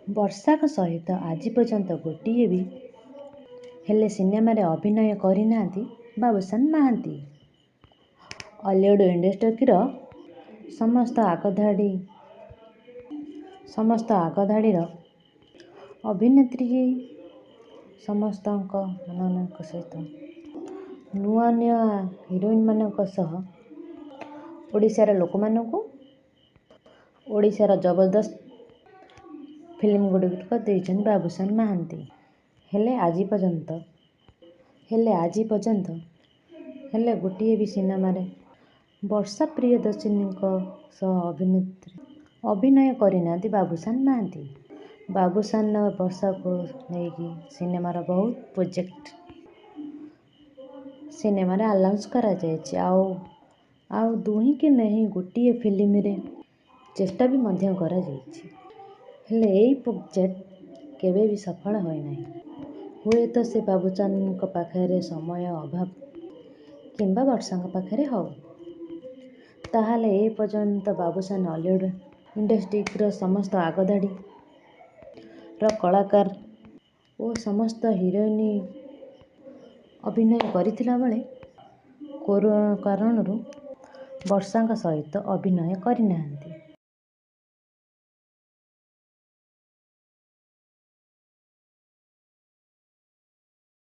ବର୍ଷାଙ୍କ ସହିତ ଆଜି ପର୍ଯ୍ୟନ୍ତ ଗୋଟିଏ ବି ହେଲେ ସିନେମାରେ ଅଭିନୟ କରିନାହାନ୍ତି ବାବୁସାନ ମହାନ୍ତି। ଅଲିଉଡ୍ ଇଣ୍ଡଷ୍ଟ୍ରିର ସମସ୍ତ ଆଗଧାଡ଼ିର ଅଭିନେତ୍ରୀ ସମସ୍ତଙ୍କ ସହିତ ନୂଆ ହିରୋଇନମାନଙ୍କ ସହ ଓଡ଼ିଶାର ଲୋକମାନଙ୍କୁ ଓଡ଼ିଶାର ଜବରଦସ୍ତ ଫିଲ୍ମ ଗୁଡ଼ିକ ଦେଇଛନ୍ତି ବାବୁସାନ ମହାନ୍ତି। ହେଲେ ଆଜି ପର୍ଯ୍ୟନ୍ତ ଗୋଟିଏ ବି ସିନେମାରେ ବର୍ଷା ପ୍ରିୟଦର୍ଶିନୀଙ୍କ ସହ ଅଭିନୟ କରିନାହାନ୍ତି ବାବୁସାନ ମହାନ୍ତି। ବାବୁସାନ ବର୍ଷାକୁ ନେଇକି ସିନେମାର ବହୁତ ପ୍ରୋଜେକ୍ଟ ସିନେମାରେ ଆନାଉନ୍ସ କରାଯାଇଛି। ଆଉ ଦୁହିଁକି ନେଇ ଗୋଟିଏ ଫିଲ୍ମରେ ଚେଷ୍ଟା ବି ମଧ୍ୟ କରାଯାଇଛି। ହେଲେ ଏହି ପ୍ରୋଜେକ୍ଟ କେବେ ବି ସଫଳ ହୋଇନାହିଁ। ହୁଏତ ସେ ବାବୁସାନଙ୍କ ପାଖରେ ସମୟ ଅଭାବ କିମ୍ବା ବର୍ଷାଙ୍କ ପାଖରେ ହଉ। ତାହେଲେ ଏ ପର୍ଯ୍ୟନ୍ତ ବାବୁସାନ ଅଲିଉଡ୍ ଇଣ୍ଡଷ୍ଟ୍ରିର ସମସ୍ତ ଆଗଧାଡ଼ିର କଳାକାର ଓ ସମସ୍ତ ହିରୋଇନ ଅଭିନୟ କରିଥିଲା ବେଳେ କାରଣରୁ ବର୍ଷାଙ୍କ ସହିତ ଅଭିନୟ କରିନାହାନ୍ତି।